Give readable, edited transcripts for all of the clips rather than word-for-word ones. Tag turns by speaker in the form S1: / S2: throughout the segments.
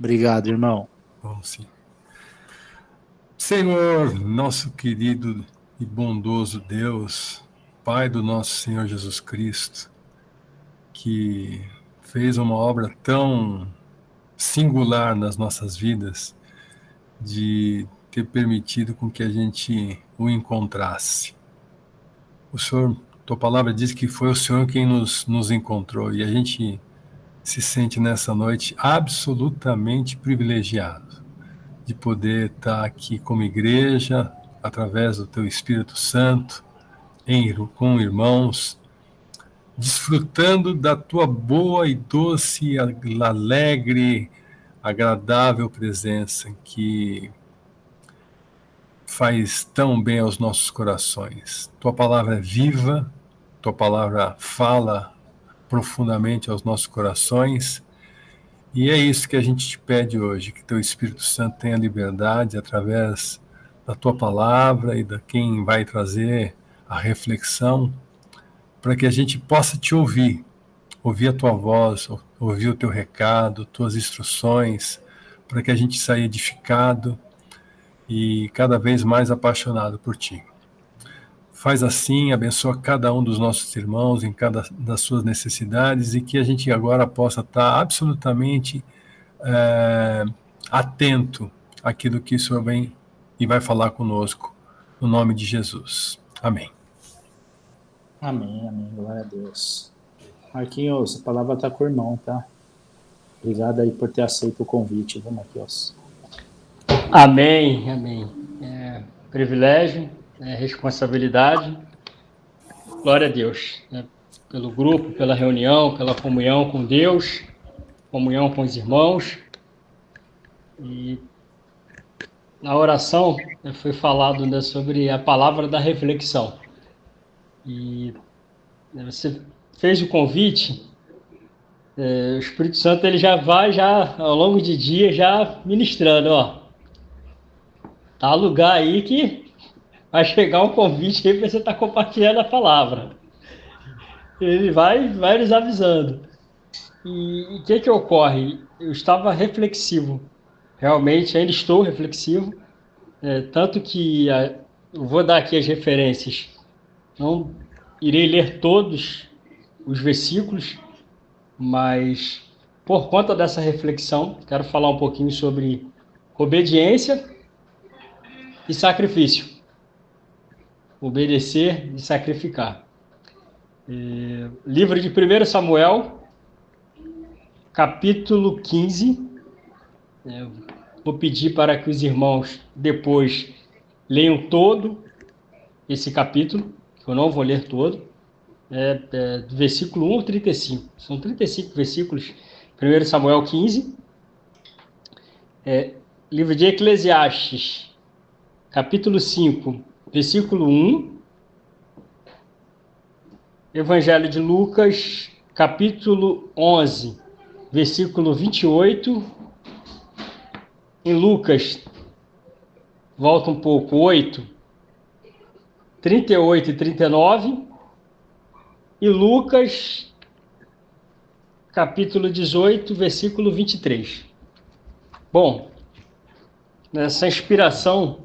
S1: Obrigado, irmão.
S2: Vamos sim. Senhor, nosso querido e bondoso Deus, Pai do nosso Senhor Jesus Cristo, que fez uma obra tão singular nas nossas vidas, de ter permitido com que a gente o encontrasse. O Senhor, tua palavra diz que foi o Senhor quem nos encontrou, e a gente se sente nessa noite absolutamente privilegiado de poder estar aqui como igreja, através do teu Espírito Santo, com irmãos, desfrutando da tua boa e doce, alegre, agradável presença que faz tão bem aos nossos corações. Tua palavra é viva, tua palavra fala profundamente aos nossos corações, e é isso que a gente te pede hoje, que teu Espírito Santo tenha liberdade através da tua palavra e da quem vai trazer a reflexão, para que a gente possa te ouvir a tua voz, ouvir o teu recado, tuas instruções, para que a gente saia edificado e cada vez mais apaixonado por ti. Faz assim, abençoa cada um dos nossos irmãos em cada das suas necessidades, e que a gente agora possa estar absolutamente atento àquilo que o Senhor vem e vai falar conosco, no nome de Jesus. Amém.
S1: Amém, amém. Glória a Deus. Marquinhos, a palavra está com o irmão, tá? Obrigado aí por ter aceito o convite, viu, Marquinhos?
S3: Amém, amém. Privilégio, responsabilidade. Glória a Deus, pelo grupo, pela reunião, pela comunhão com Deus, comunhão com os irmãos. E na oração foi falado sobre a palavra da reflexão. E você fez o convite, o Espírito Santo ele já vai ao longo de dia já ministrando, tá a lugar aí que vai chegar um convite aí para você estar compartilhando a palavra. Ele vai nos avisando. E o que ocorre? Eu estava reflexivo, realmente ainda estou reflexivo, tanto que eu vou dar aqui as referências. Não irei ler todos os versículos, mas por conta dessa reflexão, quero falar um pouquinho sobre obediência e sacrifício. Obedecer e sacrificar. Livro de 1 Samuel, capítulo 15. Vou pedir para que os irmãos depois leiam todo esse capítulo, que eu não vou ler todo, do versículo 1 ao 35. São 35 versículos, 1 Samuel 15. Livro de Eclesiastes, capítulo 5, versículo 1. Evangelho de Lucas, capítulo 11, versículo 28. Em Lucas, volta um pouco, 8, 38 e 39. E Lucas, capítulo 18, versículo 23. Bom, essa inspiração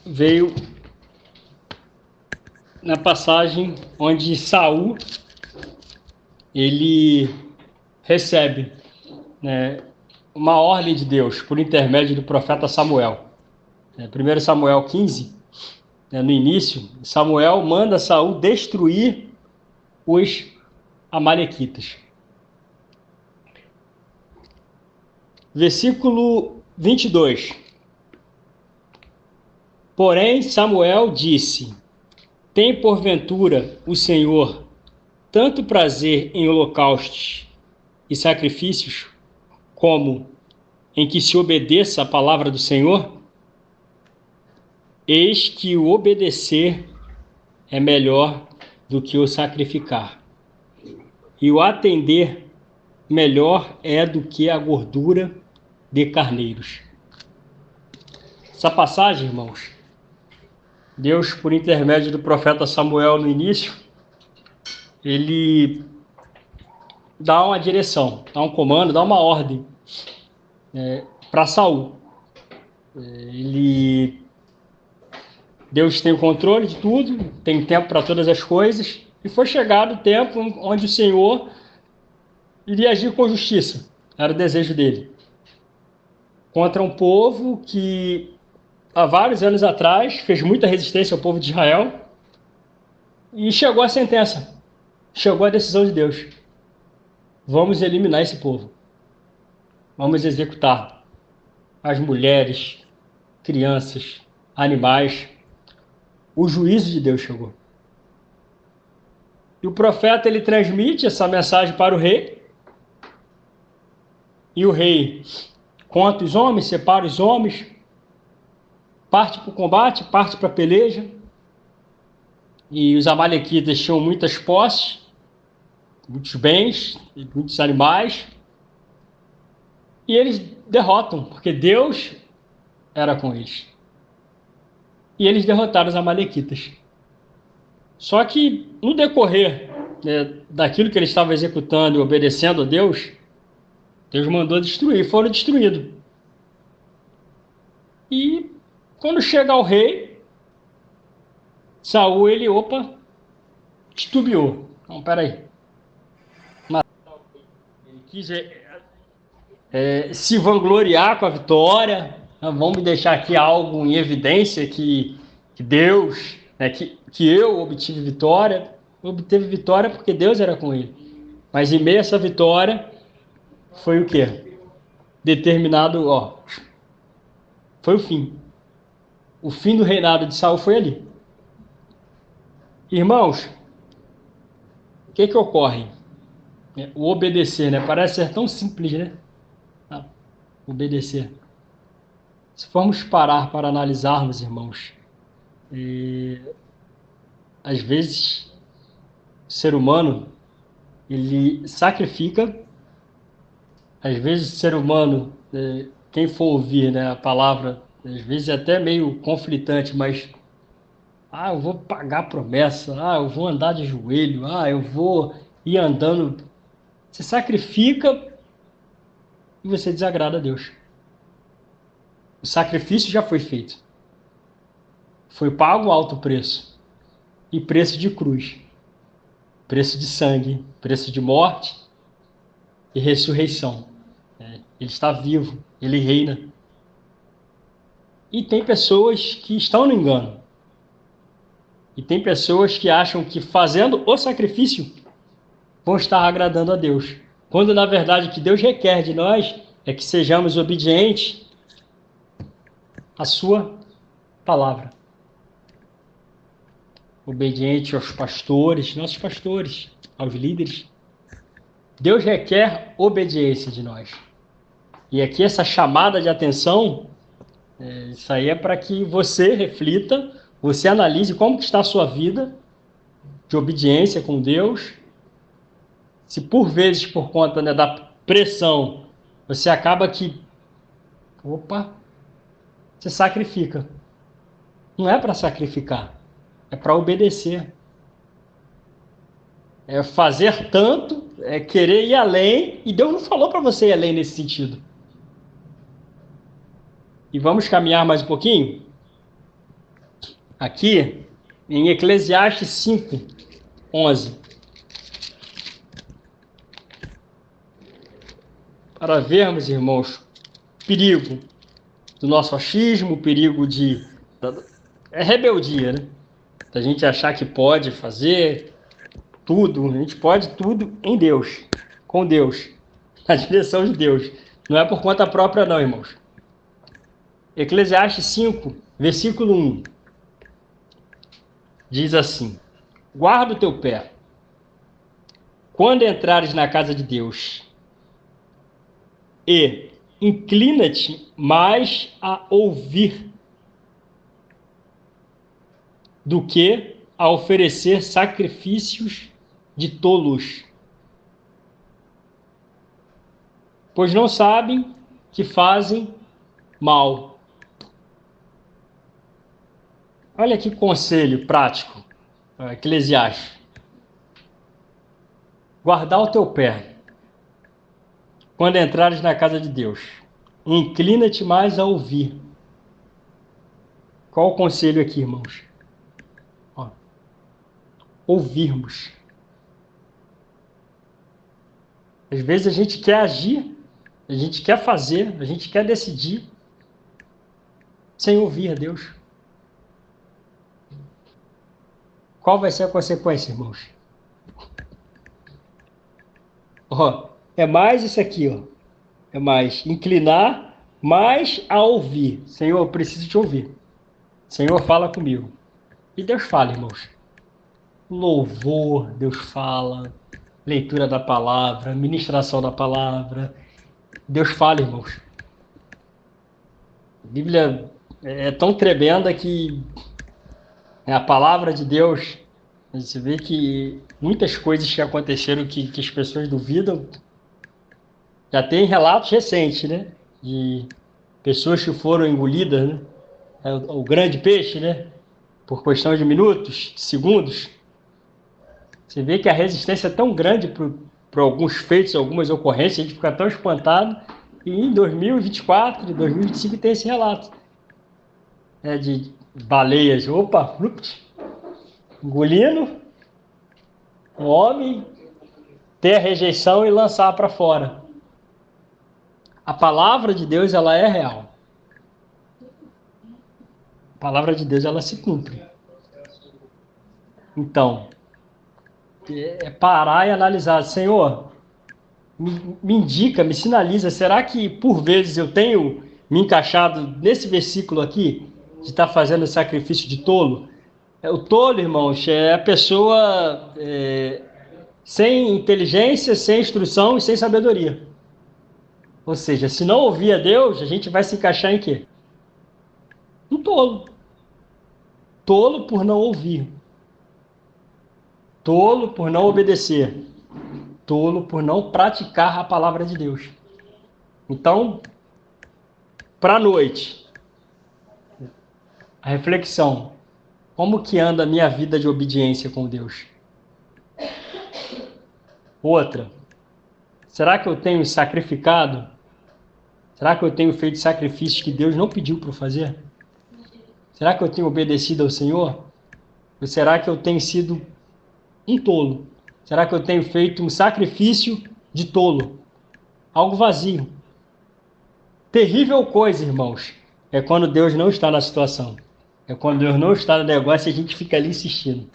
S3: veio na passagem onde Saul ele recebe, uma ordem de Deus por intermédio do profeta Samuel. 1 Samuel 15, no início, Samuel manda Saul destruir os amalequitas. Versículo 22. Porém, Samuel disse: tem porventura o Senhor tanto prazer em holocaustos e sacrifícios, como em que se obedeça a palavra do Senhor? Eis que o obedecer é melhor do que o sacrificar, e o atender melhor é do que a gordura de carneiros. Essa passagem, irmãos, Deus, por intermédio do profeta Samuel no início, ele dá uma direção, dá um comando, dá uma ordem para Saul. Deus tem o controle de tudo, tem tempo para todas as coisas, e foi chegado o tempo onde o Senhor iria agir com justiça. Era o desejo dele. Contra um povo que, há vários anos atrás, fez muita resistência ao povo de Israel, e chegou a sentença, chegou a decisão de Deus. Vamos eliminar esse povo. Vamos executar as mulheres, crianças, animais. O juízo de Deus chegou. E o profeta, ele transmite essa mensagem para o rei. E o rei conta os homens, separa os homens, parte para o combate, parte para a peleja. E os amalequitas tinham muitas posses, muitos bens, muitos animais. E eles derrotam, porque Deus era com eles. E eles derrotaram os amalequitas. Só que, no decorrer daquilo que eles estavam executando e obedecendo a Deus, Deus mandou destruir, foram destruídos. E, quando chega ao rei, Saul, ele, titubeou. Não, peraí. Ele quis se vangloriar com a vitória. Vamos deixar aqui algo em evidência que Deus, que eu obtive vitória. Obteve vitória porque Deus era com ele. Mas em meio a essa vitória, foi o quê? Determinado, foi o fim. O fim do reinado de Saul foi ali. Irmãos, o que ocorre? O obedecer, parece ser tão simples, obedecer. Se formos parar para analisarmos, irmãos, às vezes o ser humano, ele sacrifica, às vezes o ser humano, quem for ouvir a palavra, às vezes é até meio conflitante, mas eu vou pagar a promessa, eu vou andar de joelho, eu vou ir andando. Você sacrifica e você desagrada a Deus. O sacrifício já foi feito. Foi pago alto preço. E preço de cruz. Preço de sangue. Preço de morte e ressurreição. Ele está vivo. Ele reina. E tem pessoas que estão no engano. E tem pessoas que acham que fazendo o sacrifício vão estar agradando a Deus. Quando, na verdade, o que Deus requer de nós é que sejamos obedientes à sua palavra. Obediente aos pastores, nossos pastores, aos líderes. Deus requer obediência de nós. E aqui essa chamada de atenção, isso aí é para que você reflita, você analise como que está a sua vida de obediência com Deus. Se por vezes, por conta da pressão, você acaba que, você sacrifica. Não é para sacrificar. É para obedecer. É fazer tanto, é querer ir além, e Deus não falou para você ir além nesse sentido. E vamos caminhar mais um pouquinho? Aqui, em Eclesiastes 5:11. Para vermos, irmãos, o perigo do nosso achismo, o perigo rebeldia, da gente achar que pode fazer tudo, a gente pode tudo em Deus, com Deus, na direção de Deus. Não é por conta própria não, irmãos. Eclesiastes 5, versículo 1, diz assim: guarda o teu pé, quando entrares na casa de Deus, e inclina-te mais a ouvir do que a oferecer sacrifícios de tolos, pois não sabem que fazem mal. Olha que conselho prático, Eclesiastes. Guardar o teu pé. quando entrares na casa de Deus, inclina-te mais a ouvir. Qual o conselho aqui, irmãos? Ó, ouvirmos. Às vezes a gente quer agir, a gente quer fazer, a gente quer decidir, sem ouvir a Deus. Qual vai ser a consequência, irmãos? Ó, é mais isso aqui, ó. É mais inclinar, mais a ouvir. Senhor, eu preciso te ouvir. Senhor, fala comigo. E Deus fala, irmãos. Louvor, Deus fala. Leitura da palavra, ministração da palavra. Deus fala, irmãos. A Bíblia é tão tremenda que é a palavra de Deus. Você vê que muitas coisas que aconteceram que as pessoas duvidam. Já tem relatos recentes, né? De pessoas que foram engolidas, né? O grande peixe, né? Por questão de minutos, de segundos. Você vê que a resistência é tão grande para alguns feitos, algumas ocorrências, a gente fica tão espantado. E em 2024, 2025 tem esse relato, né, de baleias, opa, engolindo, um homem ter a rejeição e lançar para fora. A palavra de Deus, ela é real. A palavra de Deus, ela se cumpre. Então, é parar e analisar. Senhor, me indica, me sinaliza. Será que, por vezes, eu tenho me encaixado nesse versículo aqui, de estar fazendo sacrifício de tolo? O tolo, irmãos, é a pessoa sem inteligência, sem instrução e sem sabedoria. Ou seja, se não ouvir a Deus, a gente vai se encaixar em quê? Um tolo. Tolo por não ouvir. Tolo por não obedecer. Tolo por não praticar a palavra de Deus. Então, para a noite, a reflexão. Como que anda a minha vida de obediência com Deus? Outra. Será que eu tenho sacrificado? Será que eu tenho feito sacrifícios que Deus não pediu para eu fazer? Será que eu tenho obedecido ao Senhor? Ou será que eu tenho sido um tolo? Será que eu tenho feito um sacrifício de tolo? Algo vazio. Terrível coisa, irmãos, é quando Deus não está na situação. É quando Deus não está no negócio e a gente fica ali insistindo.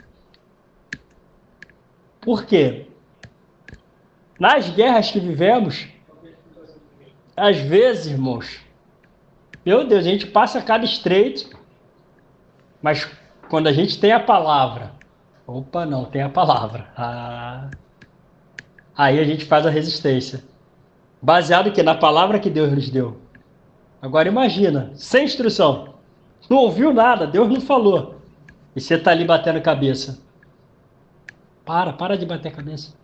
S3: Por quê? Nas guerras que vivemos, às vezes, irmãos, meu Deus, a gente passa cada estreito, mas quando a gente tem a palavra, opa, não, tem a palavra. Aí a gente faz a resistência. Baseado que na palavra que Deus nos deu. Agora imagina, sem instrução. Não ouviu nada, Deus não falou. E você está ali batendo cabeça. Para de bater cabeça.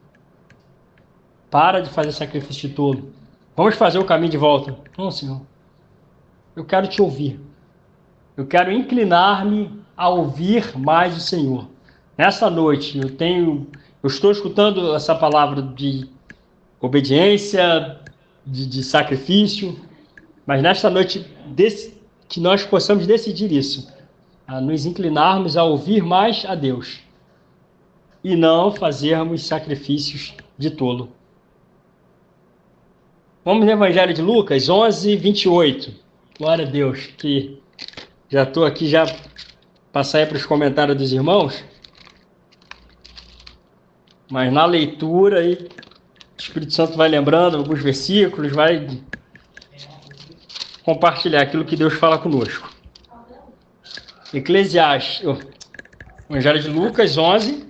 S3: Para de fazer sacrifício de tolo. Vamos fazer o caminho de volta. Não, Senhor. Eu quero te ouvir. Eu quero inclinar-me a ouvir mais o Senhor. Nessa noite, eu estou escutando essa palavra de obediência, de sacrifício, mas nesta noite, que nós possamos decidir isso, a nos inclinarmos a ouvir mais a Deus e não fazermos sacrifícios de tolo. Vamos no Evangelho de Lucas 11, 28. Glória a Deus, que já estou aqui, já passar aí para os comentários dos irmãos, mas na leitura aí, o Espírito Santo vai lembrando alguns versículos, vai compartilhar aquilo que Deus fala conosco. Eclesiastes, Evangelho de Lucas 11,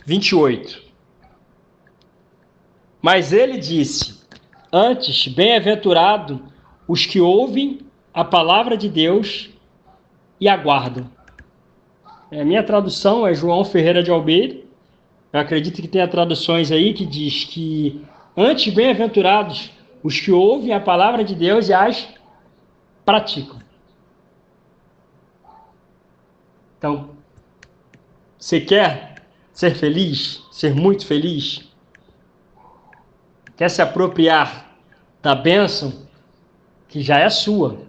S3: 28. Mas ele disse, antes, bem-aventurado os que ouvem a palavra de Deus e aguardam. A minha tradução é João Ferreira de Almeida. Eu acredito que tem traduções aí que diz que antes, bem-aventurados os que ouvem a palavra de Deus e as praticam. Então, você quer ser feliz, ser muito feliz? quer se apropriar da bênção que já é sua,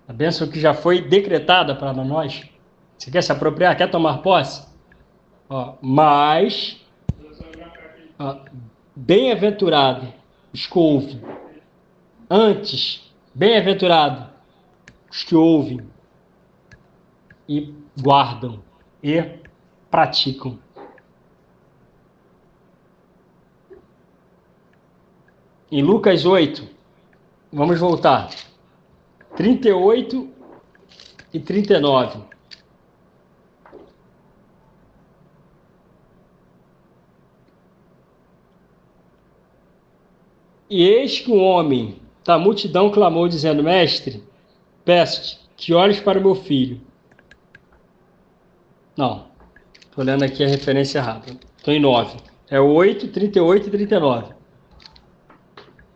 S3: a bênção que já foi decretada para nós. Você quer se apropriar? Quer tomar posse? Mas, bem-aventurado os que ouvem. Antes, bem-aventurado os que ouvem e guardam e praticam. Em Lucas 8, vamos voltar, 38 e 39. E eis que um homem da multidão clamou, dizendo: Mestre, peço-te que olhes para o meu filho. Não, estou lendo aqui a referência errada. Estou em 9. É 8, 38 e 39.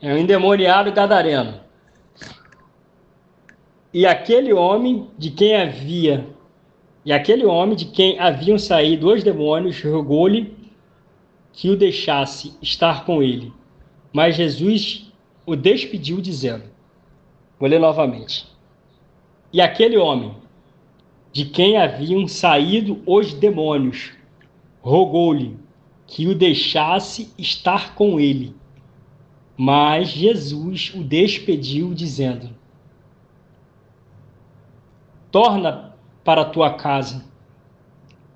S3: É um endemoniado gadareno. E aquele homem de quem haviam saído os demônios rogou-lhe que o deixasse estar com ele. Mas Jesus o despediu, dizendo, vou ler novamente. E aquele homem de quem haviam saído os demônios rogou-lhe que o deixasse estar com ele. Mas Jesus o despediu, dizendo, torna para a tua casa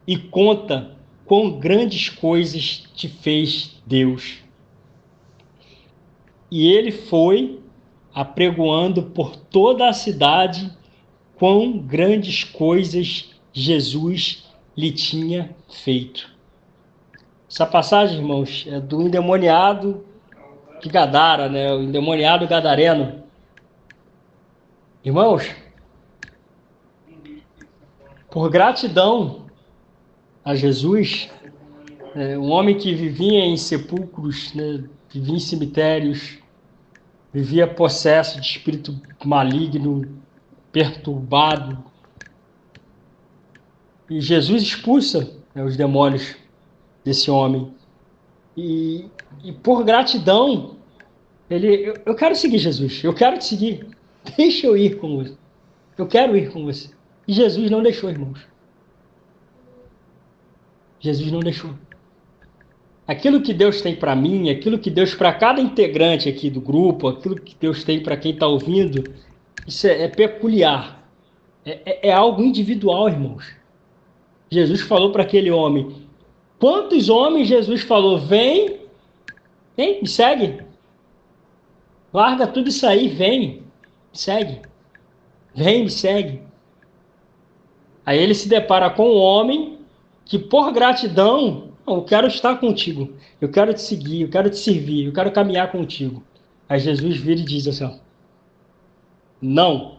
S3: e conta quão grandes coisas te fez Deus. E ele foi apregoando por toda a cidade quão grandes coisas Jesus lhe tinha feito. Essa passagem, irmãos, é do endemoniado de Gadara, né? O endemoniado gadareno. Irmãos, por gratidão a Jesus, um homem que vivia em sepulcros, né? Vivia em cemitérios, vivia possesso de espírito maligno, perturbado. E Jesus expulsa, né, os demônios desse homem. E por gratidão, eu quero seguir Jesus, eu quero te seguir, deixa eu ir com você, eu quero ir com você. E Jesus não deixou, irmãos. Jesus não deixou. Aquilo que Deus tem para mim, aquilo que Deus para cada integrante aqui do grupo, aquilo que Deus tem para quem está ouvindo, isso é peculiar. É algo individual, irmãos. Jesus falou para aquele homem. Quantos homens Jesus falou? Vem, me segue. Larga tudo isso aí, vem, me segue. Vem, me segue. Aí ele se depara com um homem que, por gratidão, eu quero estar contigo, eu quero te seguir, eu quero te servir, eu quero caminhar contigo. Aí Jesus vira e diz assim, não.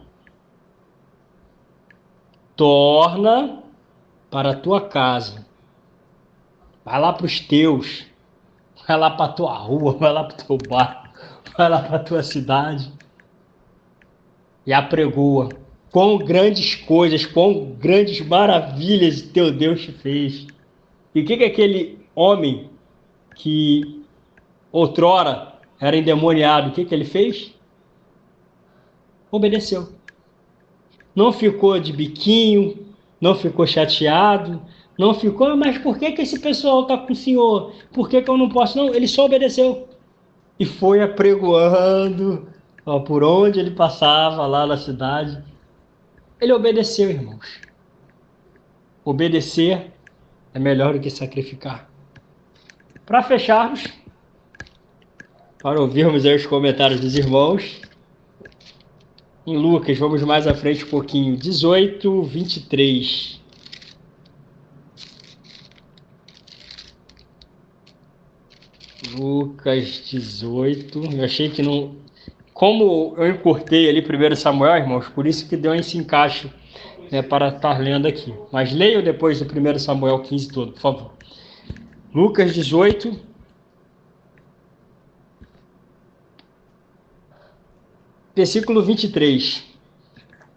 S3: Torna para a tua casa. Vai lá para os teus. Vai lá para a tua rua, vai lá para o teu bairro, vai lá para a tua cidade. E apregoa quão grandes coisas, quão grandes maravilhas teu Deus te fez. E o que aquele homem que outrora era endemoniado, o que ele fez? Obedeceu. Não ficou de biquinho, não ficou chateado, não ficou, mas por que esse pessoal está com o Senhor? Por que eu não posso? Não, ele só obedeceu. E foi apregoando, por onde ele passava lá na cidade. Ele obedeceu, irmãos. Obedecer é melhor do que sacrificar. Para fecharmos, para ouvirmos aí os comentários dos irmãos, em Lucas, vamos mais à frente um pouquinho, 18, 23. Lucas 18, eu achei que não... Como eu encurtei ali 1 Samuel, irmãos, por isso que deu esse encaixe, né, para estar lendo aqui. Mas leiam depois do 1 Samuel 15 todo, por favor. Lucas 18, versículo 23.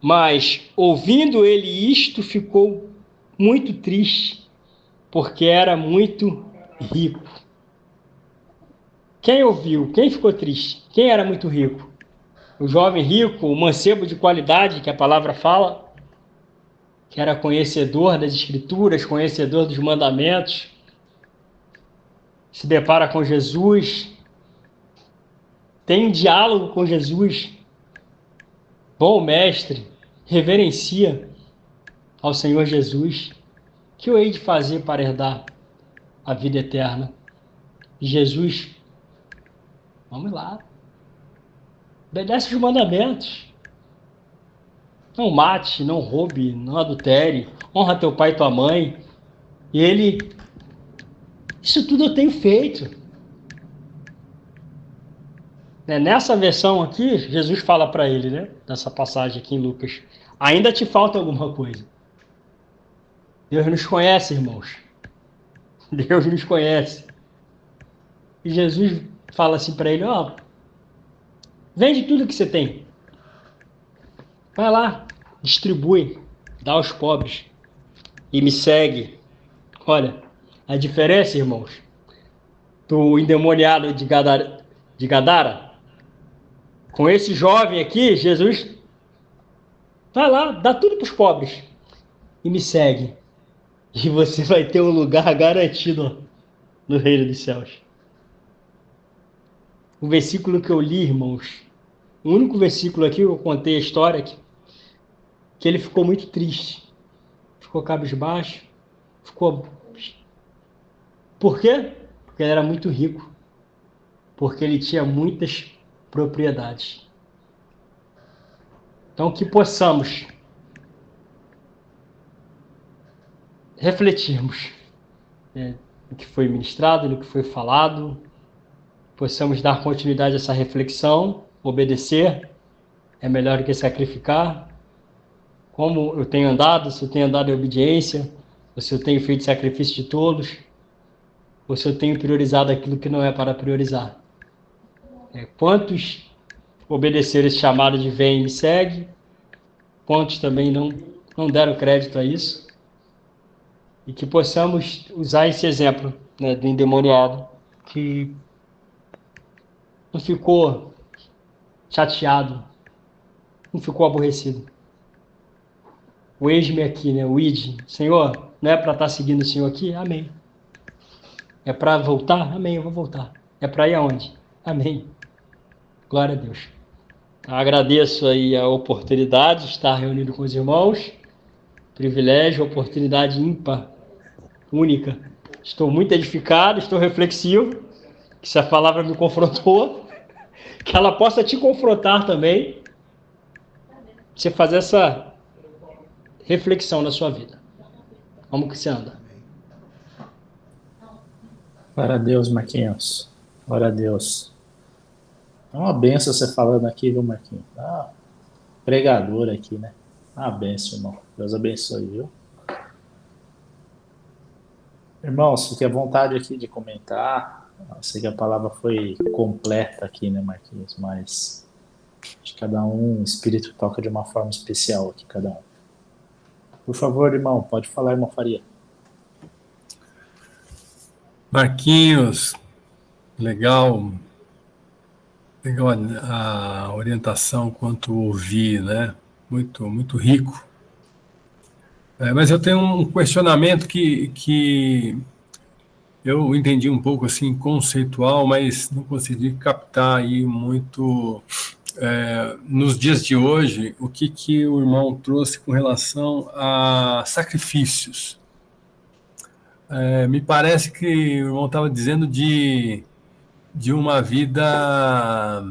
S3: Mas, ouvindo ele isto, ficou muito triste, porque era muito rico. Quem ouviu? Quem ficou triste? Quem era muito rico? O jovem rico, o mancebo de qualidade, que a palavra fala, que era conhecedor das Escrituras, conhecedor dos mandamentos, se depara com Jesus, tem um diálogo com Jesus, bom mestre, reverencia ao Senhor Jesus. O que eu hei de fazer para herdar a vida eterna? E Jesus, vamos lá, obedece os mandamentos. Não mate, não roube, não adultere, honra teu pai e tua mãe. E ele, isso tudo eu tenho feito. Nessa versão aqui, Jesus fala para ele, né? Nessa passagem aqui em Lucas, ainda te falta alguma coisa. Deus nos conhece, irmãos. Deus nos conhece. E Jesus fala assim para ele, ó, vende tudo que você tem. Vai lá, distribui, dá aos pobres e me segue. Olha, a diferença, irmãos, do endemoniado de Gadara, com esse jovem aqui, Jesus, vai lá, dá tudo para os pobres e me segue. E você vai ter um lugar garantido no reino dos céus. O versículo que eu li, irmãos, o único versículo aqui, eu contei a história, que ele ficou muito triste. Ficou cabisbaixo. Ficou... Por quê? Porque ele era muito rico. Porque ele tinha muitas propriedades. Então, que possamos refletirmos no que foi ministrado, no que foi falado, possamos dar continuidade a essa reflexão, obedecer é melhor do que sacrificar. Como eu tenho andado, se eu tenho andado em obediência, ou se eu tenho feito sacrifício de tolos, ou se eu tenho priorizado aquilo que não é para priorizar. Quantos obedeceram esse chamado de vem e me segue, quantos também não deram crédito a isso, e que possamos usar esse exemplo, né, do endemoniado, que não ficou chateado, não ficou aborrecido. O eis-me aqui, né? O id. Senhor, não é para estar seguindo o Senhor aqui? Amém. É para voltar? Amém, eu vou voltar. É para ir aonde? Amém. Glória a Deus. Eu agradeço aí a oportunidade de estar reunido com os irmãos. Privilégio, oportunidade ímpar, única. Estou muito edificado, estou reflexivo, que se a palavra me confrontou, que ela possa te confrontar também. Você fazer essa reflexão na sua vida. Como que você anda?
S1: Glória a Deus, Marquinhos. Glória a Deus. É uma benção você falando aqui, viu, Marquinhos? Pregador aqui, né? Uma benção, irmão. Deus abençoe, viu? Irmãos, fique à vontade aqui de comentar. Eu sei que a palavra foi completa aqui, né, Marquinhos? Mas de cada um, o Espírito toca de uma forma especial aqui, cada um. Por favor, irmão, pode falar, irmão Faria.
S2: Marquinhos, legal a orientação quanto ouvir, né? Muito, muito rico. Mas eu tenho um questionamento que eu entendi um pouco assim conceitual, mas não consegui captar aí muito nos dias de hoje o que o irmão trouxe com relação a sacrifícios. Me parece que o irmão estava dizendo de uma vida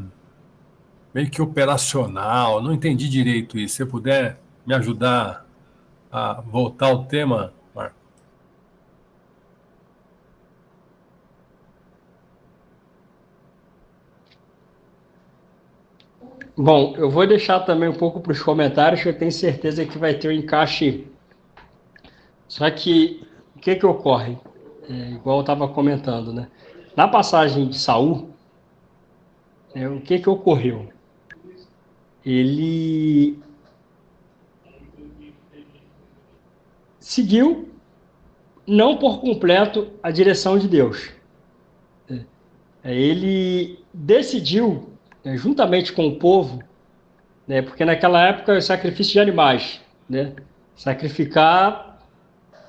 S2: meio que operacional, não entendi direito isso. Se você puder me ajudar a voltar ao tema, Marco.
S3: Bom, eu vou deixar também um pouco para os comentários, que eu tenho certeza que vai ter um encaixe. Só que, o que ocorre? Igual eu estava comentando, né? Na passagem de Saul, o que ocorreu? Ele seguiu, não por completo, a direção de Deus. ele decidiu, juntamente com o povo, né, porque naquela época o sacrifício de animais, né, sacrificar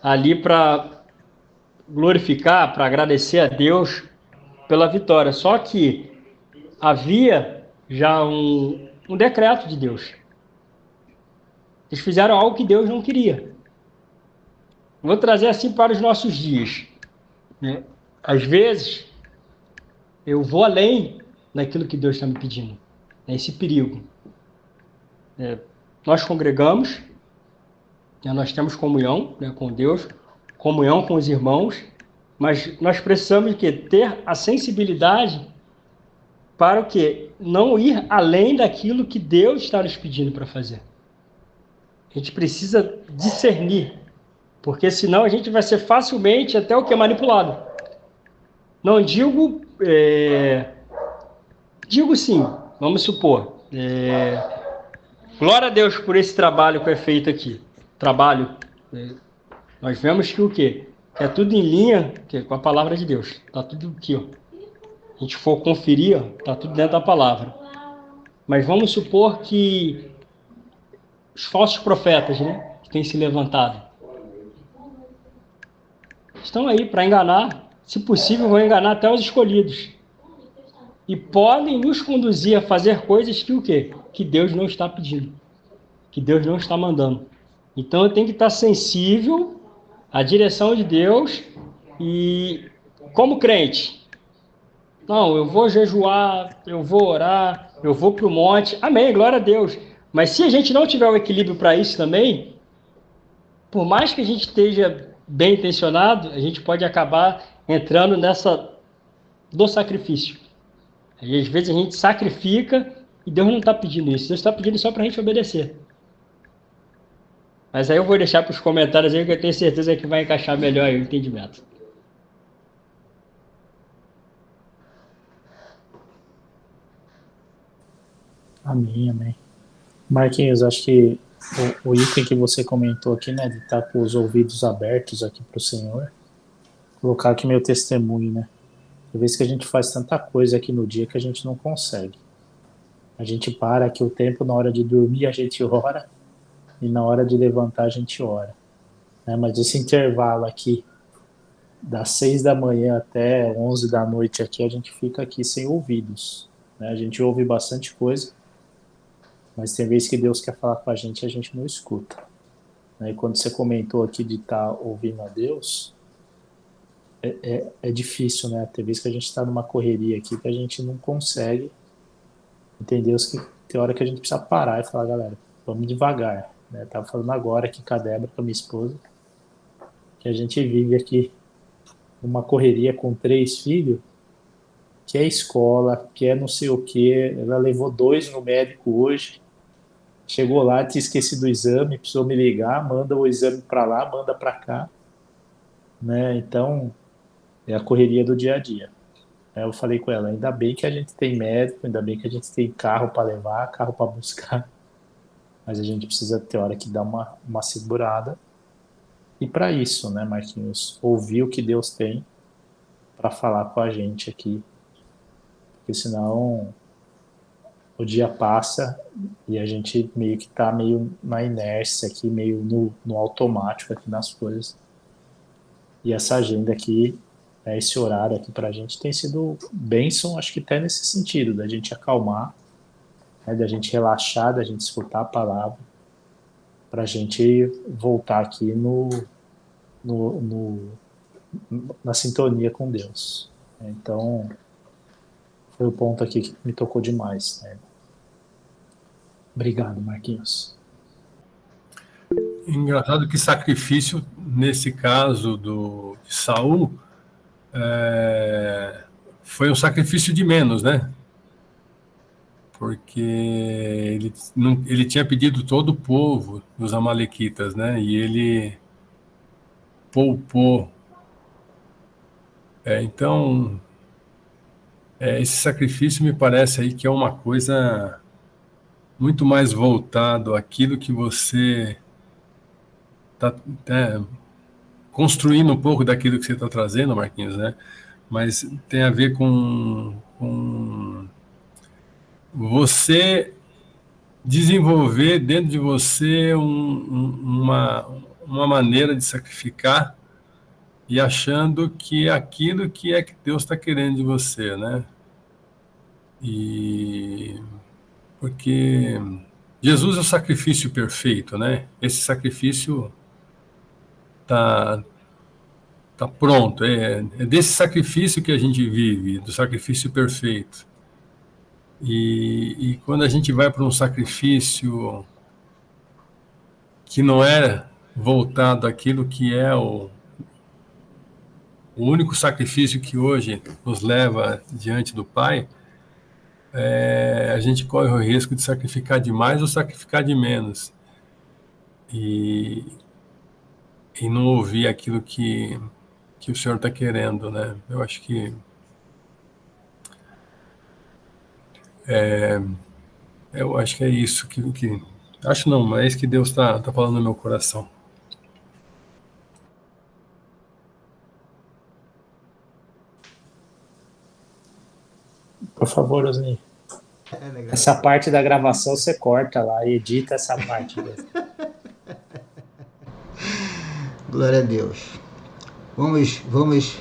S3: ali para glorificar, para agradecer a Deus pela vitória. Só que havia já um decreto de Deus. Eles fizeram algo que Deus não queria. Vou trazer assim para os nossos dias, né? Às vezes, eu vou além daquilo que Deus está me pedindo. É esse perigo. Nós congregamos, né? Nós temos comunhão, né, com Deus, comunhão com os irmãos, mas nós precisamos de quê? Ter a sensibilidade para o quê? Não ir além daquilo que Deus está nos pedindo para fazer. A gente precisa discernir, porque senão a gente vai ser facilmente até o que? Manipulado. Não digo... Digo sim, vamos supor. Glória a Deus por esse trabalho que é feito aqui. Trabalho. Nós vemos que o quê? Que é tudo em linha com a palavra de Deus. Está tudo aqui, ó. A gente for conferir, está tudo dentro da palavra. Mas vamos supor que os falsos profetas, né, que têm se levantado, estão aí para enganar, se possível, vão enganar até os escolhidos. E podem nos conduzir a fazer coisas que o quê? Que Deus não está pedindo, que Deus não está mandando. Então eu tenho que estar sensível à direção de Deus e, como crente, não, eu vou jejuar, eu vou orar, eu vou para o monte, amém, glória a Deus. Mas se a gente não tiver o equilíbrio para isso também, por mais que a gente esteja bem intencionado, a gente pode acabar entrando nessa do sacrifício. E às vezes a gente sacrifica e Deus não está pedindo isso, Deus está pedindo só para a gente obedecer. Mas aí eu vou deixar para os comentários aí que eu tenho certeza que vai encaixar melhor aí o entendimento.
S1: Amém, amém. Marquinhos, acho que o item que você comentou aqui, né, de estar com os ouvidos abertos aqui para o Senhor, colocar aqui meu testemunho, né? Tem vezes que a gente faz tanta coisa aqui no dia que a gente não consegue. A gente para aqui o tempo, na hora de dormir a gente ora, e na hora de levantar a gente ora. Né? Mas esse intervalo aqui, das 6 da manhã até 11 da noite aqui, a gente fica aqui sem ouvidos. Né? A gente ouve bastante coisa, mas tem vezes que Deus quer falar com a gente e a gente não escuta. Né? E quando você comentou aqui de estar ouvindo a Deus, é difícil, né? Tem vezes que a gente está numa correria aqui que a gente não consegue entender que tem hora que a gente precisa parar e falar, galera, vamos devagar. Né? Tava falando agora aqui com a Débora, com a minha esposa, que a gente vive aqui numa correria com 3 filhos, que é escola, que é não sei o que, ela levou 2 no médico hoje, chegou lá, tinha esquecido o exame, precisou me ligar, manda o exame para lá, manda para cá, né? Então, é a correria do dia a dia. Eu falei com ela, ainda bem que a gente tem médico, ainda bem que a gente tem carro para levar, carro para buscar, mas a gente precisa ter hora que dar uma segurada. E para isso, né, Marquinhos, ouvir o que Deus tem para falar com a gente aqui, porque senão o dia passa e a gente meio que tá meio na inércia aqui, meio no automático aqui nas coisas. E essa agenda aqui, esse horário aqui pra gente tem sido bênção, acho que até nesse sentido, da gente acalmar, né, da gente relaxar, da gente escutar a palavra, pra gente voltar aqui na sintonia com Deus. Então, foi o ponto aqui que me tocou demais. Né? Obrigado, Marquinhos.
S2: Engraçado que sacrifício, nesse caso de Saul, foi um sacrifício de menos, né? Porque ele tinha pedido todo o povo dos amalequitas, né? E ele poupou. Então, esse sacrifício me parece aí que é uma coisa muito mais voltado àquilo que você está construindo um pouco daquilo que você está trazendo, Marquinhos, né? mas tem a ver com você desenvolver dentro de você uma maneira de sacrificar e achando que é aquilo que é que Deus está querendo de você, né? E porque Jesus é o sacrifício perfeito, né? Esse sacrifício tá pronto, é desse sacrifício que a gente vive, do sacrifício perfeito. E quando a gente vai para um sacrifício que não é voltado àquilo que é o único sacrifício que hoje nos leva diante do Pai, a gente corre o risco de sacrificar demais ou sacrificar de menos. E não ouvir aquilo que o Senhor está querendo, né? Eu acho que é isso que acho não, mas é isso que Deus está falando no meu coração.
S1: Por favor, Osni. Essa parte da gravação você corta lá e edita essa parte mesmo.
S4: Glória a Deus. Vamos,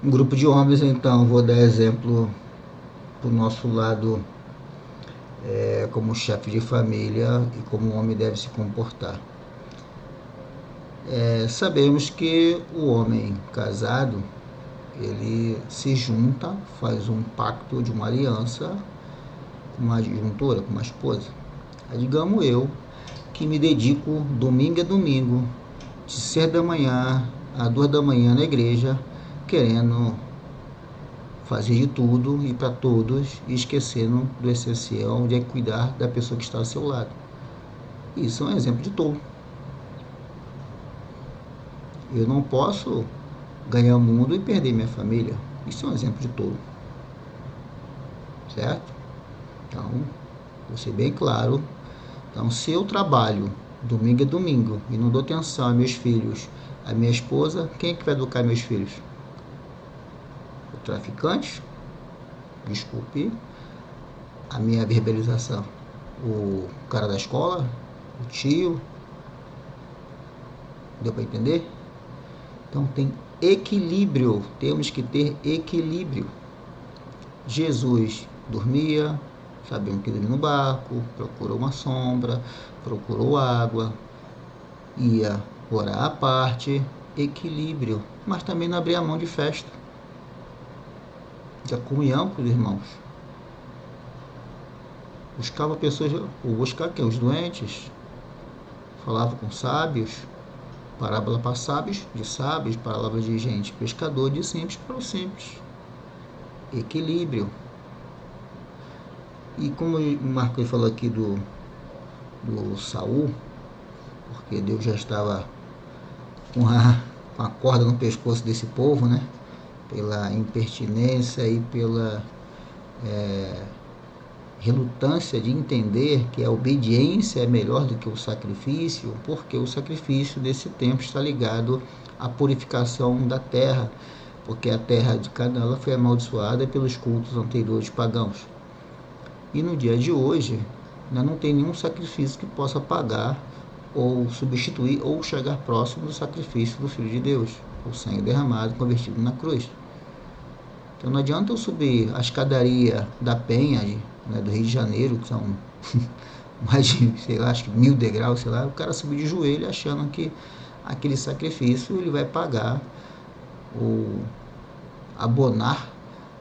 S4: um grupo de homens, então, vou dar exemplo para o nosso lado, como chefe de família e como um homem deve se comportar. Sabemos que o homem casado, ele se junta, faz um pacto de uma aliança, uma juntura com uma esposa. Digamos eu, que me dedico domingo a domingo, de 6 da manhã a 2 da manhã na igreja, querendo fazer de tudo e para todos, e esquecendo do essencial, de cuidar da pessoa que está ao seu lado. Isso é um exemplo de tolo. Eu não posso ganhar o mundo e perder minha família. Isso é um exemplo de tolo. Certo? Então, vou ser bem claro. Então, se eu trabalho domingo a domingo e não dou atenção a meus filhos, a minha esposa, quem é que vai educar meus filhos? O traficante? Desculpe a minha verbalização. O cara da escola? O tio? Deu para entender? Então tem equilíbrio, temos que ter equilíbrio. Jesus dormia, sabemos que dormia no barco, procurou uma sombra, procurou água, ia orar à parte, equilíbrio, mas também não abria mão de festa, de comunhão com os irmãos. Buscava pessoas, buscar quem? Os doentes, falava com sábios, parábola para sábios, de sábios, palavra de gente pescador, de simples para os simples. Equilíbrio. E como o Marcos falou aqui do Saul, porque Deus já estava com a corda no pescoço desse povo, né? Pela impertinência e pela relutância de entender que a obediência é melhor do que o sacrifício, porque o sacrifício desse tempo está ligado à purificação da terra, porque a terra de Canaã foi amaldiçoada pelos cultos anteriores pagãos. E no dia de hoje, não tem nenhum sacrifício que possa pagar ou substituir ou chegar próximo do sacrifício do Filho de Deus, o sangue derramado, convertido na cruz. Então não adianta eu subir a escadaria da Penha, né, do Rio de Janeiro, que são mais de, sei lá, acho que 1000 degraus, sei lá, o cara subir de joelho achando que aquele sacrifício ele vai pagar ou abonar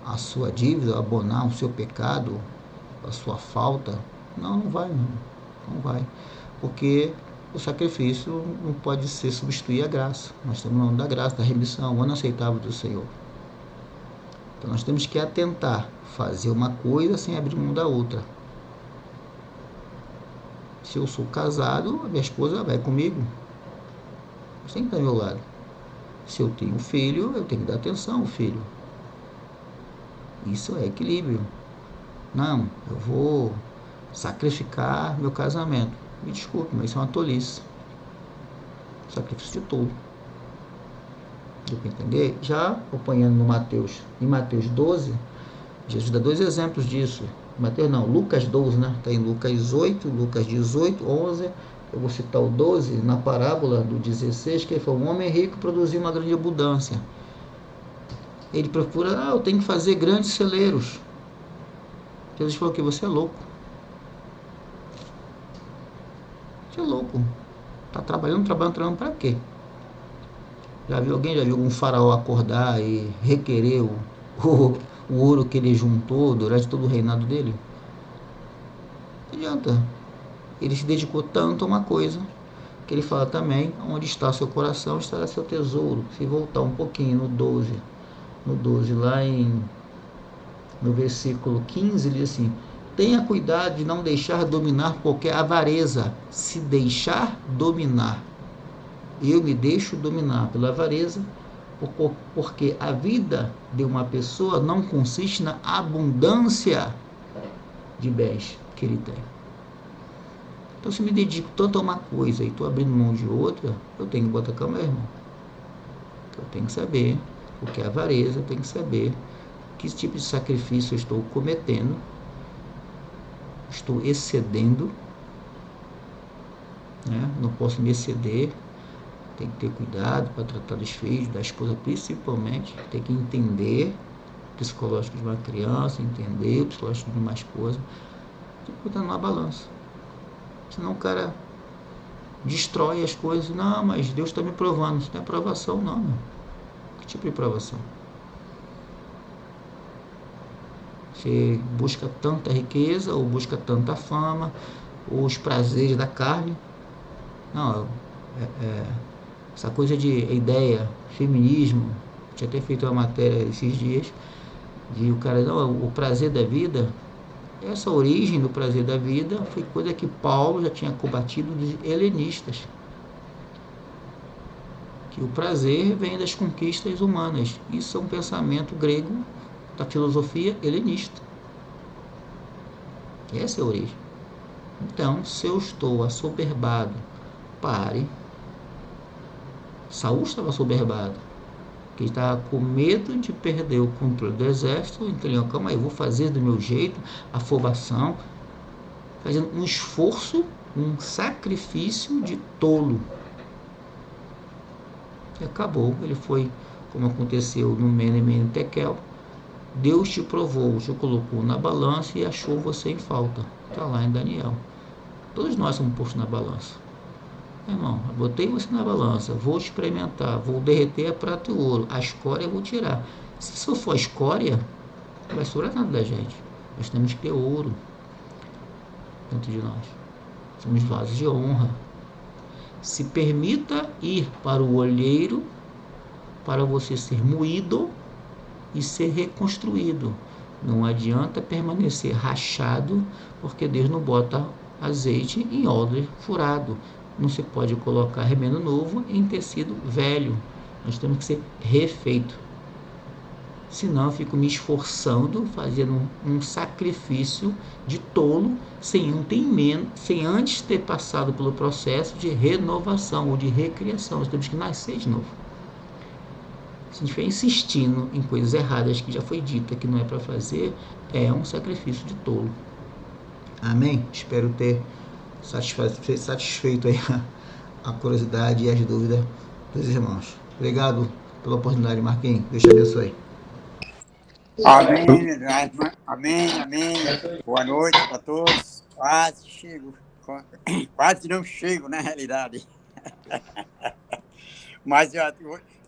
S4: a sua dívida, abonar o seu pecado, a sua falta. Não vai, não vai, porque o sacrifício não pode ser substituir a graça. Nós estamos falando da graça, da remissão, o ano aceitável do Senhor. Então nós temos que atentar, fazer uma coisa sem abrir mão da outra. Se eu sou casado, a minha esposa vai comigo, sempre está ao meu lado. Se eu tenho um filho, eu tenho que dar atenção ao filho. Isso é equilíbrio. Não, eu vou sacrificar meu casamento. Me desculpe, mas isso é uma tolice. Sacrifício de tolo. deu para entender? Já acompanhando no Mateus, em Mateus 12, Jesus dá 2 exemplos disso. Mateus não, Lucas 12, né? Está em Lucas 8, Lucas 18, 11. Eu vou citar o 12, na parábola do 16, que ele falou: um homem rico produziu uma grande abundância. Ele procura, eu tenho que fazer grandes celeiros. Jesus falou que você é louco. Você é louco. Está trabalhando para quê? Já viu algum faraó acordar e requerer o ouro que ele juntou durante todo o reinado dele? Não adianta. Ele se dedicou tanto a uma coisa que ele fala também: onde está seu coração, estará seu tesouro. Se voltar um pouquinho no 12 lá no versículo 15, ele diz assim: tenha cuidado de não deixar dominar qualquer avareza. Se deixar dominar, eu me deixo dominar pela avareza, porque a vida de uma pessoa não consiste na abundância de bens que ele tem. Então, se eu me dedico tanto a uma coisa e estou abrindo mão de outra, eu tenho que botar calma, irmão. Eu tenho que saber o que é avareza, eu tenho que saber que tipo de sacrifício eu estou cometendo, estou excedendo, né? Não posso me exceder. Tem que ter cuidado para tratar dos filhos, da esposa principalmente. Tem que entender o psicológico de uma criança, entender o psicológico de uma esposa. Tem que botar numa balança. Senão o cara destrói as coisas. Não, mas Deus está me provando. Isso não é provação, não, meu. Que tipo de provação? Você busca tanta riqueza, ou busca tanta fama, ou os prazeres da carne. Não, essa coisa de ideia, feminismo, tinha até feito uma matéria esses dias, de o cara, não, o prazer da vida, essa origem do prazer da vida foi coisa que Paulo já tinha combatido dos helenistas. Que o prazer vem das conquistas humanas. Isso é um pensamento grego da filosofia helenista. Essa é a origem. Então, se eu estou assoberbado, pare. Saul estava assoberbado, que estava com medo de perder o controle do exército. Então ele, calma aí, eu vou fazer do meu jeito, afobação, fazendo um esforço, um sacrifício de tolo. E acabou. Ele foi, como aconteceu no Mene Tekel, Deus te provou, te colocou na balança e achou você em falta. Está lá em Daniel. Todos nós somos postos na balança. Irmão, eu botei você na balança, vou experimentar, vou derreter a prata e o ouro, a escória eu vou tirar. Se isso for a escória, não vai sobrar nada da gente. Nós temos que ter ouro dentro de nós. Somos vasos de honra. Se permita ir para o olheiro para você ser moído e ser reconstruído. Não adianta permanecer rachado, porque Deus não bota azeite em odre furado. Não se pode colocar remendo novo em tecido velho. Nós temos que ser refeito. Senão eu fico me esforçando, fazendo um sacrifício de tolo, sem antes ter passado pelo processo de renovação ou de recriação. Nós temos que nascer de novo. Se a gente estiver insistindo em coisas erradas que já foi dita que não é para fazer, é um sacrifício de tolo. Amém? Espero ter satisfeito aí a curiosidade e as dúvidas dos irmãos. Obrigado pela oportunidade, Marquinhos. Deus te abençoe.
S5: Amém, amém, amém. Boa noite para todos. Quase não chego, na realidade. Mas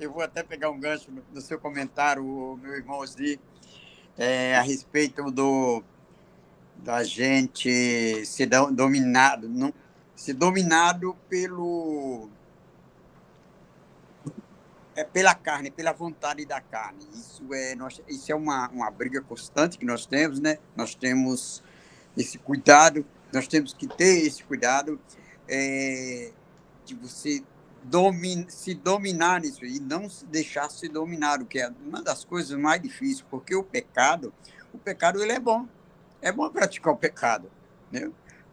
S5: eu vou até pegar um gancho no seu comentário, meu irmão Osni, a respeito da gente ser dominado, pela carne, pela vontade da carne. Isso é uma briga constante que nós temos, né? Nós temos esse cuidado, nós temos que ter esse cuidado de você se dominar nisso e não se deixar se dominar, o que é uma das coisas mais difíceis, porque o pecado ele é bom. É bom praticar o pecado, né?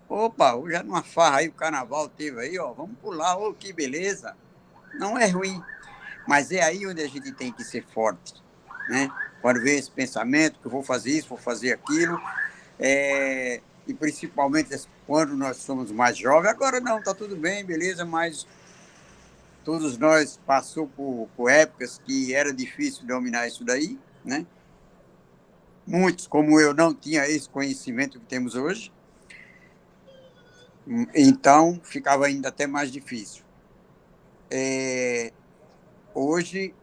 S5: Opa, hoje é numa farra aí, o carnaval teve aí, ó, vamos pular, oh, que beleza. Não é ruim, Mas é aí onde a gente tem que ser forte, né? Quando vem esse pensamento que eu vou fazer isso, vou fazer aquilo, e principalmente quando nós somos mais jovens, agora não, está tudo bem, beleza, mas todos nós passamos por épocas que era difícil dominar isso daí, né? Muitos, como eu, não tinham esse conhecimento que temos hoje, então ficava ainda até mais difícil. Hoje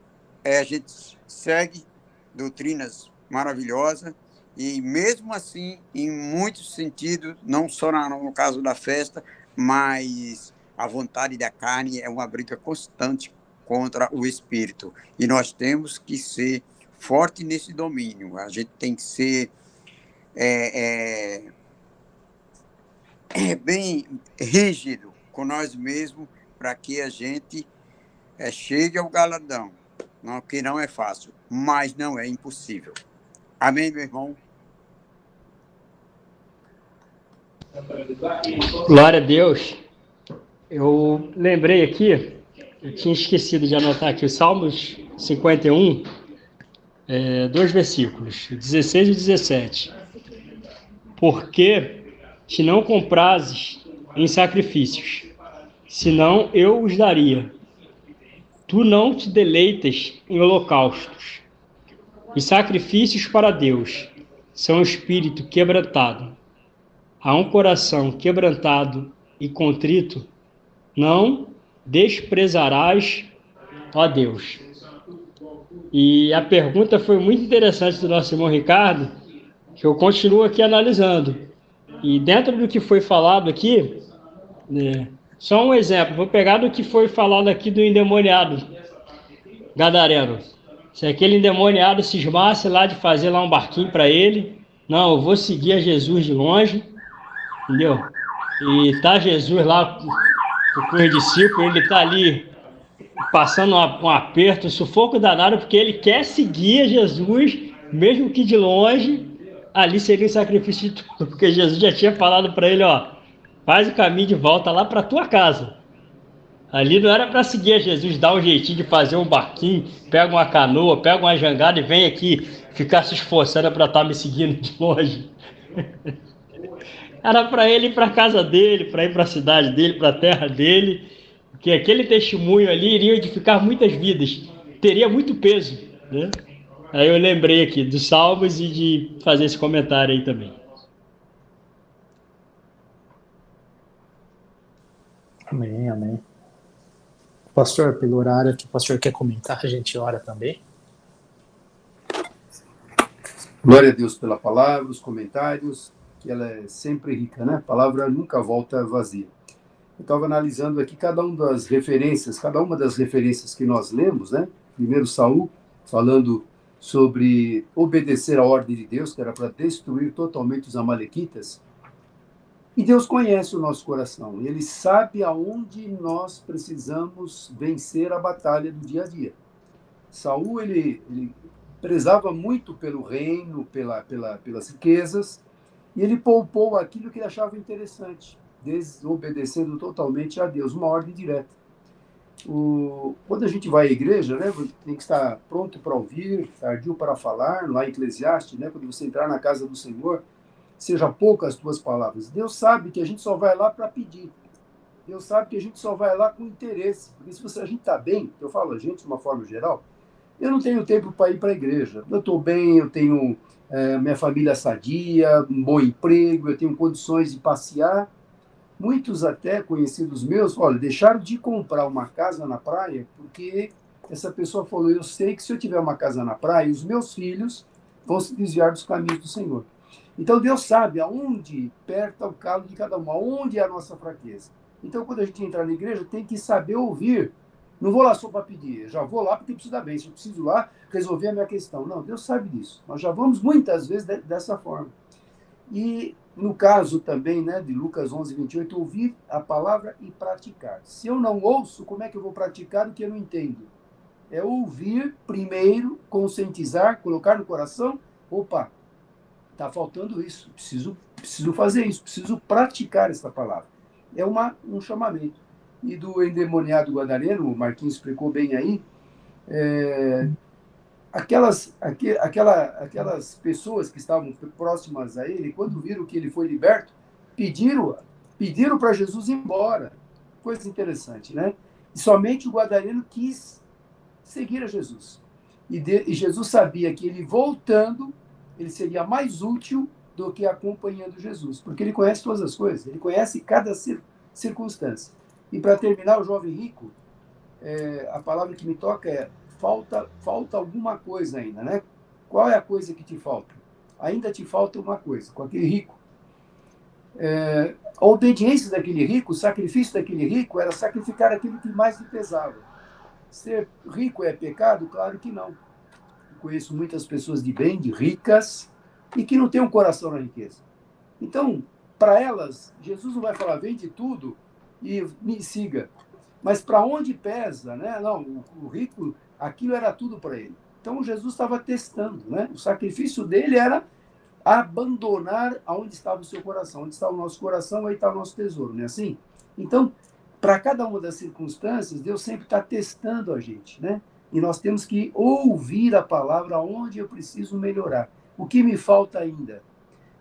S5: a gente segue doutrinas maravilhosas e mesmo assim, em muitos sentidos, não só no caso da festa, mas a vontade da carne é uma briga constante contra o espírito. E nós temos que ser forte nesse domínio. A gente tem que ser bem rígido com nós mesmos para que a gente chegue ao galardão. Não, que não é fácil, mas não é impossível. Amém, meu irmão?
S3: Glória a Deus. Eu lembrei aqui, eu tinha esquecido de anotar aqui, Salmos 51, 2 versículos, 16 e 17. Porque te não comprases em sacrifícios, senão eu os daria. Tu não te deleitas em holocaustos. Os sacrifícios para Deus são espírito quebrantado. A um coração quebrantado e contrito, não desprezarás, ó Deus. E a pergunta foi muito interessante do nosso irmão Ricardo, que eu continuo aqui analisando. E dentro do que foi falado aqui, só um exemplo, vou pegar do que foi falado aqui do endemoniado gadareno. Se aquele endemoniado cismasse lá de fazer lá um barquinho para ele, não, eu vou seguir a Jesus de longe, entendeu? E tá Jesus lá com os discípulos, ele tá ali passando um aperto, um sufoco danado, porque ele quer seguir a Jesus, mesmo que de longe, ali seria um sacrifício de tudo, porque Jesus já tinha falado para ele, ó, faz o caminho de volta lá para tua casa. Ali não era para seguir a Jesus, dar um jeitinho de fazer um barquinho, pega uma canoa, pega uma jangada e vem aqui ficar se esforçando para estar me seguindo de longe. Era para ele ir para a casa dele, para ir para a cidade dele, para a terra dele, porque aquele testemunho ali iria edificar muitas vidas, teria muito peso, né? Aí eu lembrei aqui dos Salmos e de fazer esse comentário aí também.
S1: Amém, amém. Pastor, pelo horário que o pastor quer comentar, a gente ora também.
S6: Glória a Deus pela palavra, os comentários, que ela é sempre rica, né? A palavra nunca volta vazia. Eu estava analisando aqui cada uma das referências que nós lemos, né? Primeiro Saul, falando sobre obedecer à ordem de Deus, que era para destruir totalmente os amalequitas. E Deus conhece o nosso coração, e Ele sabe aonde nós precisamos vencer a batalha do dia a dia. Saul, ele prezava muito pelo reino, pelas riquezas, e ele poupou aquilo que ele achava interessante, desobedecendo totalmente a Deus, uma ordem direta. Quando a gente vai à igreja, né, tem que estar pronto para ouvir, tardio para falar, lá em Eclesiastes, né, quando você entrar na casa do Senhor, seja poucas as tuas palavras. Deus sabe que a gente só vai lá para pedir. Deus sabe que a gente só vai lá com interesse. Porque se a gente está bem, eu falo a gente de uma forma geral, eu não tenho tempo para ir para a igreja. Eu estou bem, eu tenho minha família sadia, um bom emprego, eu tenho condições de passear. Muitos até conhecidos meus, olha, deixaram de comprar uma casa na praia porque essa pessoa falou, eu sei que se eu tiver uma casa na praia, os meus filhos vão se desviar dos caminhos do Senhor. Então, Deus sabe aonde aperta o calo de cada um, aonde é a nossa fraqueza. Então, quando a gente entrar na igreja, tem que saber ouvir. Não vou lá só para pedir, eu já vou lá porque preciso da bênção, eu preciso lá resolver a minha questão. Não, Deus sabe disso. Nós já vamos muitas vezes dessa forma. E no caso também, né, de Lucas 11:28, ouvir a palavra e praticar. Se eu não ouço, como é que eu vou praticar o que eu não entendo? É ouvir primeiro, conscientizar, colocar no coração, opa, está faltando isso, preciso fazer isso, preciso praticar essa palavra. É um chamamento. E do endemoniado gadareno, o Marquinhos explicou bem aí, aquelas pessoas que estavam próximas a ele, quando viram que ele foi liberto, pediram para Jesus ir embora. Coisa interessante, né? E somente o gadareno quis seguir a Jesus. E Jesus sabia que ele voltando, ele seria mais útil do que acompanhando Jesus, porque ele conhece todas as coisas, ele conhece cada circunstância. E para terminar, o jovem rico, a palavra que me toca é falta alguma coisa ainda, né? Qual é a coisa que te falta? Ainda te falta uma coisa, com aquele rico. A obediência daquele rico, o sacrifício daquele rico era sacrificar aquilo que mais lhe pesava. Ser rico é pecado? Claro que não. Eu conheço muitas pessoas de bem, de ricas, e que não têm um coração na riqueza. Então, para elas, Jesus não vai falar, vende tudo e me siga. Mas para onde pesa, né? Não, o rico, aquilo era tudo para ele. Então, Jesus estava testando, né? O sacrifício dele era abandonar aonde estava o seu coração. Onde está o nosso coração, aí está o nosso tesouro, não é assim? Então, para cada uma das circunstâncias, Deus sempre está testando a gente, né? E nós temos que ouvir a palavra onde eu preciso melhorar. O que me falta ainda?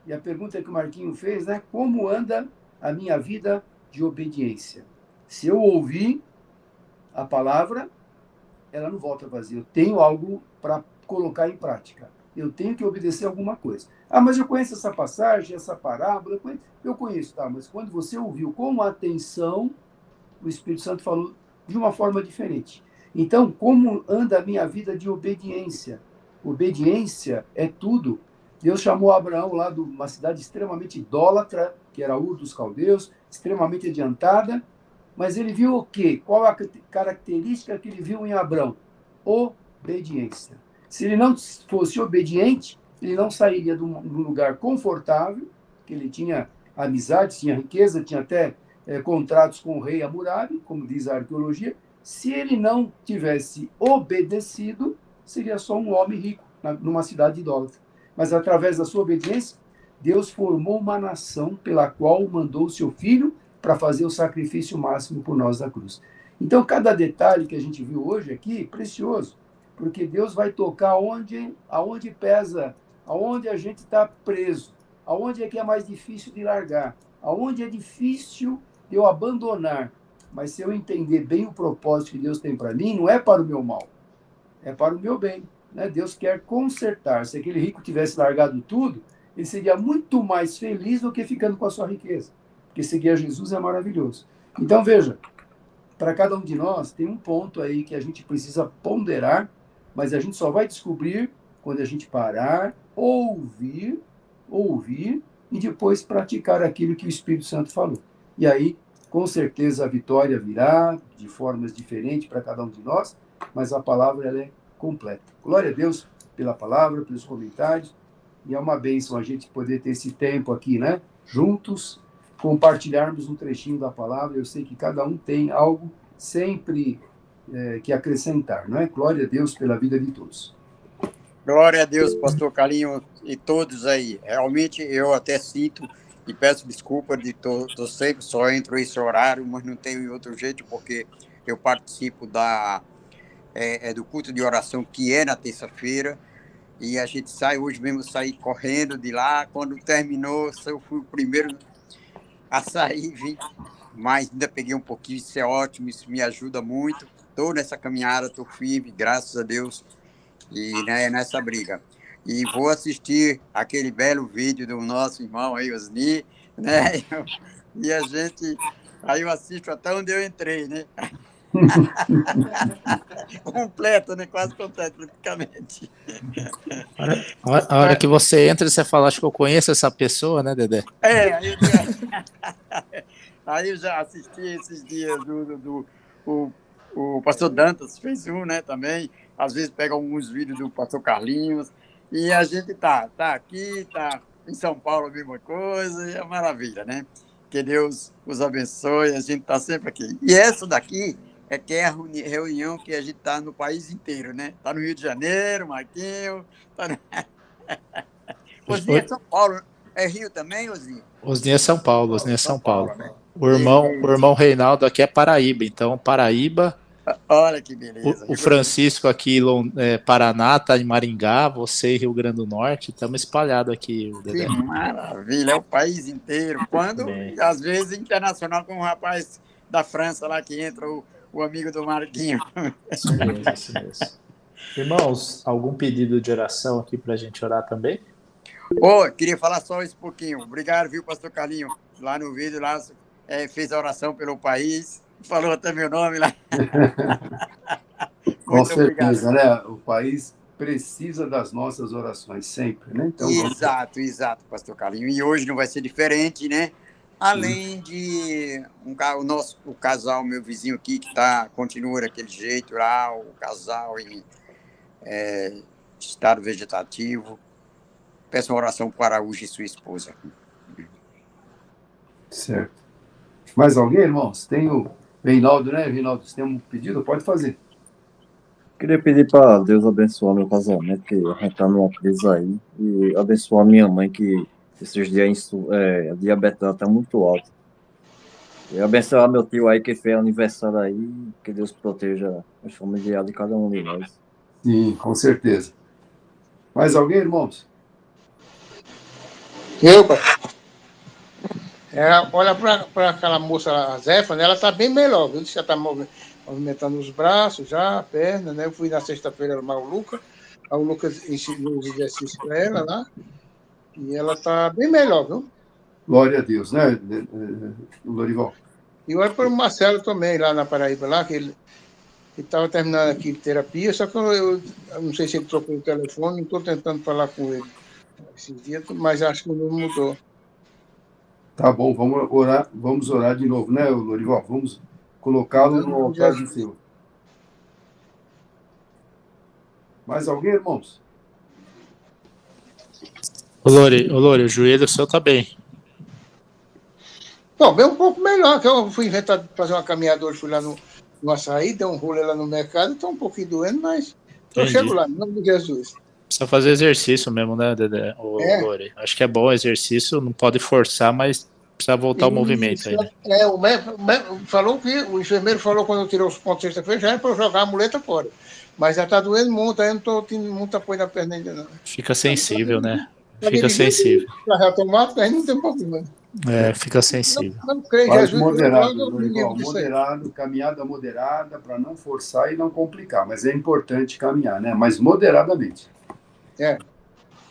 S6: E a pergunta que o Marquinho fez, né? Como anda a minha vida de obediência? Se eu ouvir a palavra, ela não volta vazia. Eu tenho algo para colocar em prática. Eu tenho que obedecer alguma coisa. Ah, mas eu conheço essa passagem, essa parábola. Eu conheço, tá? Mas quando você ouviu com atenção, o Espírito Santo falou de uma forma diferente. Então, como anda a minha vida de obediência? Obediência é tudo. Deus chamou Abraão lá de uma cidade extremamente idólatra, que era Ur dos Caldeus, extremamente adiantada, mas ele viu o quê? Qual a característica que ele viu em Abraão? Obediência. Se ele não fosse obediente, ele não sairia de um lugar confortável, que ele tinha amizade, tinha riqueza, tinha até contratos com o rei Hammurabi, como diz a arqueologia. Se ele não tivesse obedecido, seria só um homem rico numa cidade idólatra. Mas através da sua obediência, Deus formou uma nação pela qual mandou o seu filho para fazer o sacrifício máximo por nós da cruz. Então, cada detalhe que a gente viu hoje aqui, precioso, porque Deus vai tocar aonde pesa, aonde a gente está preso, aonde é que é mais difícil de largar, aonde é difícil de eu abandonar. Mas se eu entender bem o propósito que Deus tem para mim, não é para o meu mal, é para o meu bem. Né? Deus quer consertar. Se aquele rico tivesse largado tudo, ele seria muito mais feliz do que ficando com a sua riqueza. Porque seguir a Jesus é maravilhoso. Então, veja, para cada um de nós, tem um ponto aí que a gente precisa ponderar, mas a gente só vai descobrir quando a gente parar, ouvir e depois praticar aquilo que o Espírito Santo falou. E aí, com certeza, a vitória virá de formas diferentes para cada um de nós, mas a palavra ela é completa. Glória a Deus pela palavra, pelos comentários, e é uma bênção a gente poder ter esse tempo aqui, né? Juntos, compartilharmos um trechinho da palavra. Eu sei que cada um tem algo sempre que acrescentar, não é? Glória a Deus pela vida de todos.
S5: Glória a Deus, pastor Carlinho e todos aí. Realmente eu até sinto e peço desculpa de tô sempre só entro esse horário, mas não tenho outro jeito, porque eu participo do culto de oração que é na terça-feira, e a gente hoje mesmo saí correndo de lá. Quando terminou, eu fui o primeiro a sair, vim, mas ainda peguei um pouquinho. Isso é ótimo, isso me ajuda muito. Estou nessa caminhada, estou firme, graças a Deus, e nessa briga. E vou assistir aquele belo vídeo do nosso irmão aí, Osni, né? E a gente... Aí eu assisto até onde eu entrei, né? Completo, né? Quase completo, praticamente.
S1: A hora que você entra, você fala, acho que eu conheço essa pessoa, né, Dedé?
S5: Aí eu já assisti esses dias o pastor Dantas fez um, né, também. Às vezes pega alguns vídeos do pastor Carlinhos, e a gente tá aqui, tá em São Paulo a mesma coisa, e é maravilha, né? Que Deus os abençoe, a gente tá sempre aqui. E essa daqui é a reunião que a gente tá no país inteiro, né? Tá no Rio de Janeiro, Marquinho, tá no... Osni é São Paulo, é Rio também, Osni?
S1: Osni é São Paulo, Osni é São Paulo.
S5: Né?
S1: O irmão Reinaldo aqui é Paraíba, então Paraíba
S5: Olha que beleza.
S1: O Francisco aqui, Paraná, tá em Maringá, você Rio Grande do Norte, estamos espalhados aqui,
S5: Que
S1: Dedé.
S5: maravilha, é o país inteiro. Quando,
S1: Bem,
S5: às vezes, internacional, como o rapaz da França lá que entra, o amigo do Marquinho.
S1: isso mesmo, isso mesmo. Irmãos, algum pedido de oração aqui para a gente orar também?
S5: Queria falar só esse pouquinho. Obrigado, viu, pastor Carlinho? Lá no vídeo, lá, fez a oração pelo país, falou até meu nome lá.
S6: Com
S5: Muito obrigado.
S6: certeza, né? O país precisa das nossas orações sempre, né? Então,
S5: Exato, pastor Carlinho. E hoje não vai ser diferente, né? Além de o casal, meu vizinho aqui, que continua daquele jeito lá, o casal em estado vegetativo. Peço uma oração para o Araújo e sua esposa.
S6: certo. Mais alguém, irmãos? Tem o Reinaldo, né? Reinaldo, você tem um pedido? Pode fazer.
S7: Queria pedir para Deus abençoar meu casamento, que a gente tá numa crise aí, e abençoar minha mãe, que esses dias a diabetes dela tá muito alta. E abençoar meu tio aí, que fez aniversário aí, que Deus proteja os familiares de cada um de nós.
S6: Sim, com certeza. Mais alguém, irmãos?
S8: Olha para aquela moça, a Zefa, né? Ela está bem melhor, viu? Já está movimentando os braços, já, a perna, né? Eu fui na sexta-feira arrumar o Lucas ensinou os exercícios para ela lá, e ela está bem melhor, viu?
S6: Glória a Deus, né, Lorival?
S8: E olha para o Marcelo também, lá na Paraíba, lá, que ele estava terminando aqui terapia, só que eu não sei se ele trocou o telefone, não estou tentando falar com ele esses dias, mas acho que não mudou.
S6: Tá bom, vamos orar de novo, né, Lorival? Vamos colocá-lo no altar do Senhor. Mais alguém, irmãos?
S1: Ô Lori, o joelho seu tá bem.
S8: Bom, bem um pouco melhor, que eu fui inventar de fazer uma caminhada hoje, fui lá no açaí, dei um rolê lá no mercado, estou um pouquinho doendo, mas eu chego lá, em nome de Jesus.
S1: Precisa fazer exercício mesmo, né, Dedé? Lori? Acho que é bom exercício, não pode forçar, mas precisa voltar ao movimento aí, né?
S8: O médico falou que o enfermeiro falou quando eu tirei os pontos sexta-feira, já é para jogar a muleta fora. Mas já está doendo muito, aí eu não estou tendo muito apoio na perna ainda, não.
S1: Fica sensível, né? Fica sensível.
S8: Automático, aí não tem problema.
S1: Fica sensível.
S8: Não creio,
S6: Faz
S8: Jesus,
S6: moderado,
S8: eu me livro disso aí.
S6: moderado, caminhada moderada, para não forçar e não complicar. Mas é importante caminhar, né? Mas moderadamente.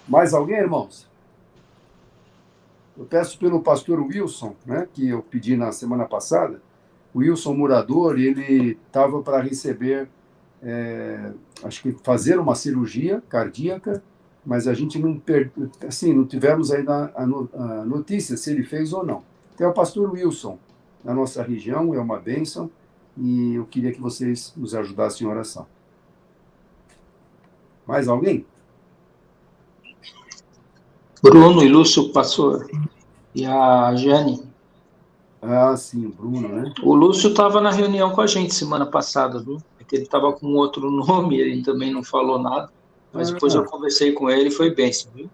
S6: Mais alguém, irmãos? Eu peço pelo pastor Wilson, né, que eu pedi na semana passada. O Wilson Murador, ele estava para receber, acho que fazer uma cirurgia cardíaca, mas a gente não tivemos ainda a notícia se ele fez ou não. Então, é o pastor Wilson, na nossa região, é uma bênção, e eu queria que vocês nos ajudassem em oração. Mais alguém?
S9: Bruno e Lúcio, pastor, e a Jane.
S6: Ah, sim, o Bruno, né?
S9: O Lúcio estava na reunião com a gente semana passada, viu? Porque ele estava com outro nome, ele também não falou nada, mas depois eu conversei com ele e foi bênção, viu?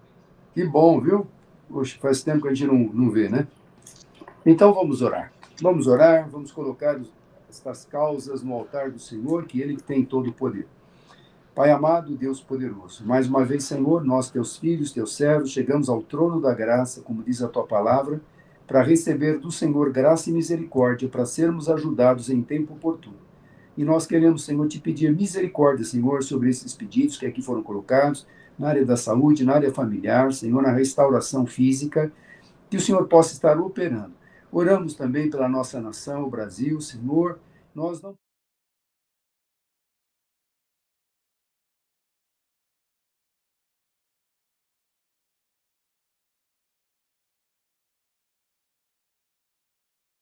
S6: Que bom, viu? Poxa, faz tempo que a gente não vê, né? Então vamos orar. Vamos colocar estas causas no altar do Senhor, que Ele tem todo o poder. Pai amado, Deus poderoso, mais uma vez, Senhor, nós, teus filhos, teus servos, chegamos ao trono da graça, como diz a tua palavra, para receber do Senhor graça e misericórdia, para sermos ajudados em tempo oportuno. E nós queremos, Senhor, te pedir misericórdia, Senhor, sobre esses pedidos que aqui foram colocados, na área da saúde, na área familiar, Senhor, na restauração física, que o Senhor possa estar operando. Oramos também pela nossa nação, o Brasil, Senhor, nós não